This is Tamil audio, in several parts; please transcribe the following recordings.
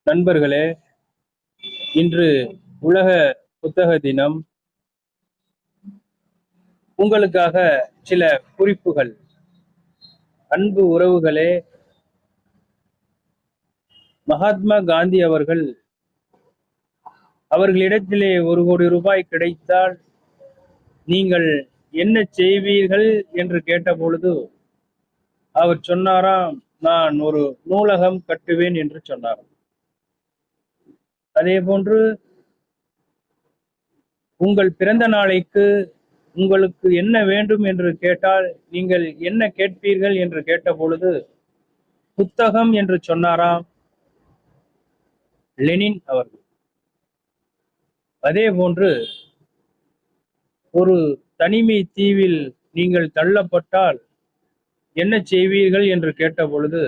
நண்பர்களே, இன்று உலக புத்தக தினம். உங்களுக்காக சில குறிப்புகள். அன்பு உறவுகளே, மகாத்மா காந்தி அவர்களிடத்திலே 1 கோடி ரூபாய் கிடைத்தால் நீங்கள் என்ன செய்வீர்கள் என்று கேட்டபொழுது அவர் சொன்னாராம், நான் ஒரு நூலகம் கட்டுவேன் என்று சொன்னார். அதே போன்று உங்கள் பிறந்த நாளைக்கு உங்களுக்கு என்ன வேண்டும் என்று கேட்டால் நீங்கள் என்ன கேட்பீர்கள் என்று கேட்டபொழுது புத்தகம் என்று சொன்னாராம் லெனின் அவர்கள். அதே போன்று ஒரு தனிமை தீவில் நீங்கள் தள்ளப்பட்டால் என்ன செய்வீர்கள் என்று கேட்டபொழுது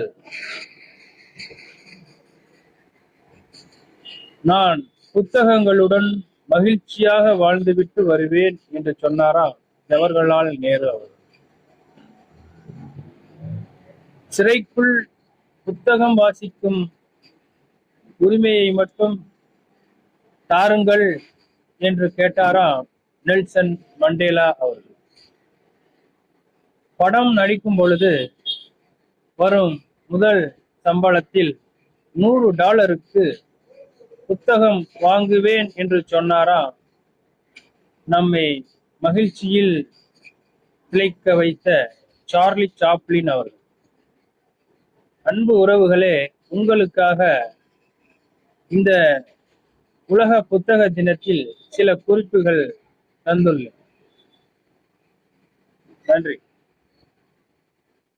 நான் புத்தகங்களுடன் மகிழ்ச்சியாக வாழ்ந்துவிட்டு வருவேன் என்று சொன்னாராம் ஜவஹர்லால் நேரு அவர்கள். சிறைக்குள் புத்தகம் வாசிக்கும் உரிமையை மட்டும் தாருங்கள் என்று கேட்டாராம் நெல்சன் மண்டேலா அவர்கள். படம் நடிக்கும் பொழுது வரும் முதல் சம்பளத்தில் $100 புத்தகம் வாங்குவேன் என்று சொன்னாராம் நம்மை மகிழ்ச்சியில் திளைக்க வைத்த சார்லி சாப்ளின் அவர்கள். அன்பு உறவுகளே, உங்களுக்காக இந்த உலக புத்தக தினத்தில் சில குறிப்புகள் தந்துள்ளேன். நன்றி.